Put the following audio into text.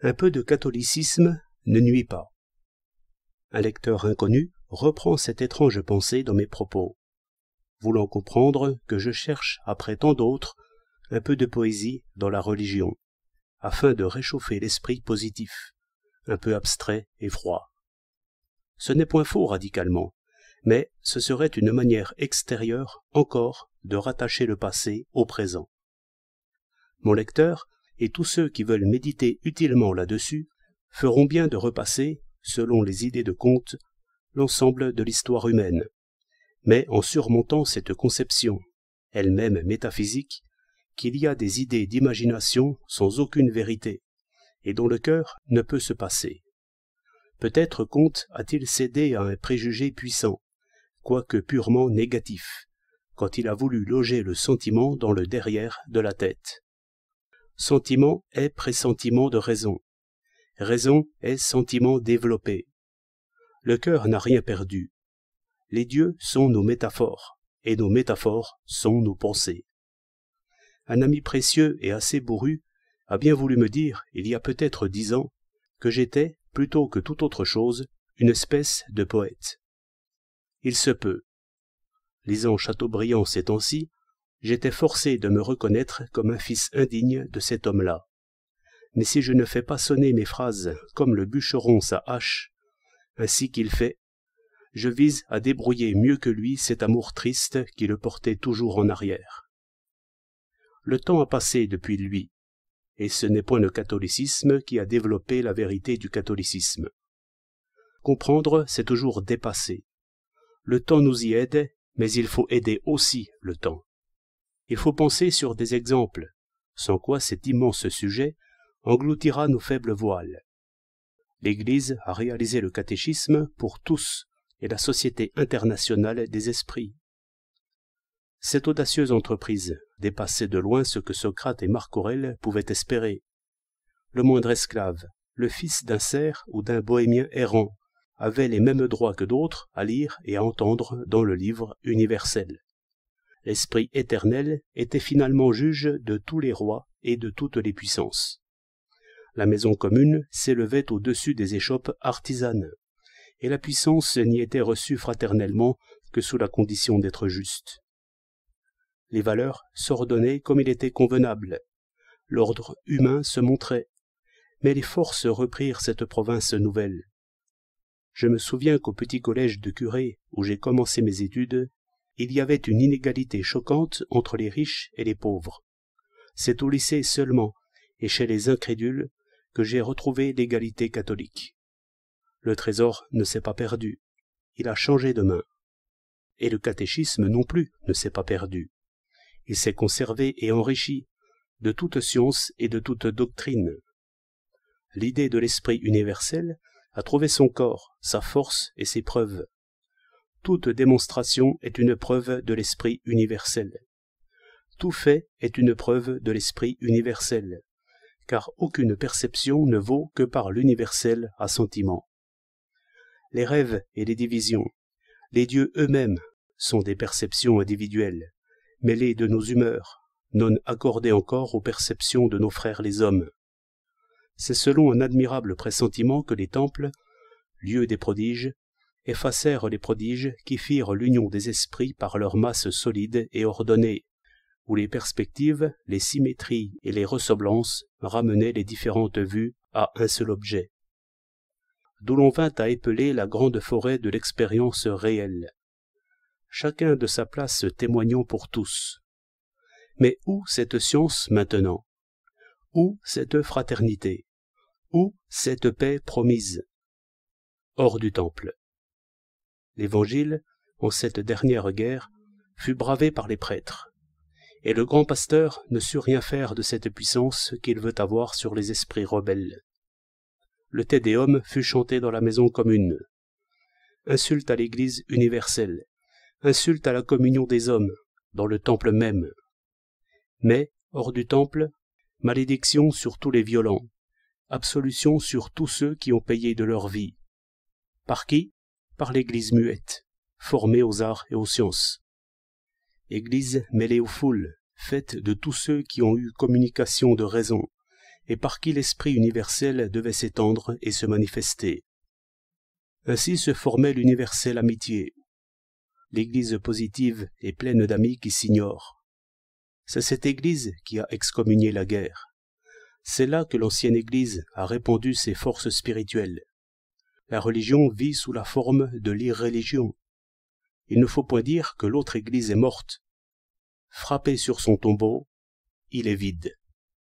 Un peu de catholicisme ne nuit pas. Un lecteur inconnu reprend cette étrange pensée dans mes propos, voulant comprendre que je cherche, après tant d'autres, un peu de poésie dans la religion, afin de réchauffer l'esprit positif, un peu abstrait et froid. Ce n'est point faux radicalement, mais ce serait une manière extérieure encore de rattacher le passé au présent. Mon lecteur, et tous ceux qui veulent méditer utilement là-dessus, feront bien de repasser, selon les idées de Comte, l'ensemble de l'histoire humaine, mais en surmontant cette conception, elle-même métaphysique, qu'il y a des idées d'imagination sans aucune vérité, et dont le cœur ne peut se passer. Peut-être Comte a-t-il cédé à un préjugé puissant, quoique purement négatif, quand il a voulu loger le sentiment dans le derrière de la tête. Sentiment est pressentiment de raison. Raison est sentiment développé. Le cœur n'a rien perdu. Les dieux sont nos métaphores, et nos métaphores sont nos pensées. Un ami précieux et assez bourru a bien voulu me dire, il y a peut-être 10 ans, que j'étais, plutôt que toute autre chose, une espèce de poète. Il se peut. Lisant Chateaubriand ces temps-ci, j'étais forcé de me reconnaître comme un fils indigne de cet homme-là. Mais si je ne fais pas sonner mes phrases comme le bûcheron sa hache, ainsi qu'il fait, je vise à débrouiller mieux que lui cet amour triste qui le portait toujours en arrière. Le temps a passé depuis lui, et ce n'est point le catholicisme qui a développé la vérité du catholicisme. Comprendre, c'est toujours dépasser. Le temps nous y aide, mais il faut aider aussi le temps. Il faut penser sur des exemples, sans quoi cet immense sujet engloutira nos faibles voiles. L'Église a réalisé le catéchisme pour tous et la Société internationale des esprits. Cette audacieuse entreprise dépassait de loin ce que Socrate et Marc Aurèle pouvaient espérer. Le moindre esclave, le fils d'un serf ou d'un bohémien errant, avait les mêmes droits que d'autres à lire et à entendre dans le livre universel. L'Esprit éternel était finalement juge de tous les rois et de toutes les puissances. La maison commune s'élevait au-dessus des échoppes artisanes, et la puissance n'y était reçue fraternellement que sous la condition d'être juste. Les valeurs s'ordonnaient comme il était convenable, l'ordre humain se montrait, mais les forces reprirent cette province nouvelle. Je me souviens qu'au petit collège de curé où j'ai commencé mes études, il y avait une inégalité choquante entre les riches et les pauvres. C'est au lycée seulement, et chez les incrédules, que j'ai retrouvé l'égalité catholique. Le trésor ne s'est pas perdu, il a changé de main. Et le catéchisme non plus ne s'est pas perdu. Il s'est conservé et enrichi de toute science et de toute doctrine. L'idée de l'esprit universel a trouvé son corps, sa force et ses preuves. Toute démonstration est une preuve de l'esprit universel. Tout fait est une preuve de l'esprit universel, car aucune perception ne vaut que par l'universel assentiment. Les rêves et les divisions, les dieux eux-mêmes sont des perceptions individuelles, mêlées de nos humeurs, non accordées encore aux perceptions de nos frères les hommes. C'est selon un admirable pressentiment que les temples, lieux des prodiges, effacèrent les prodiges qui firent l'union des esprits par leur masse solide et ordonnée, où les perspectives, les symétries et les ressemblances ramenaient les différentes vues à un seul objet. D'où l'on vint à épeler la grande forêt de l'expérience réelle. Chacun de sa place témoignant pour tous. Mais où cette science maintenant? Où cette fraternité? Où cette paix promise? Hors du temple. L'Évangile, en cette dernière guerre, fut bravé par les prêtres, et le grand pasteur ne sut rien faire de cette puissance qu'il veut avoir sur les esprits rebelles. Le Te Deum fut chanté dans la maison commune. Insulte à l'Église universelle, insulte à la communion des hommes, dans le temple même. Mais, hors du temple, malédiction sur tous les violents, absolution sur tous ceux qui ont payé de leur vie. Par qui? Par l'Église muette, formée aux arts et aux sciences. Église mêlée aux foules, faite de tous ceux qui ont eu communication de raison, et par qui l'esprit universel devait s'étendre et se manifester. Ainsi se formait l'universelle amitié. L'Église positive est pleine d'amis qui s'ignorent. C'est cette Église qui a excommunié la guerre. C'est là que l'ancienne Église a répandu ses forces spirituelles. La religion vit sous la forme de l'irréligion. Il ne faut point dire que l'autre Église est morte. Frappé sur son tombeau, il est vide.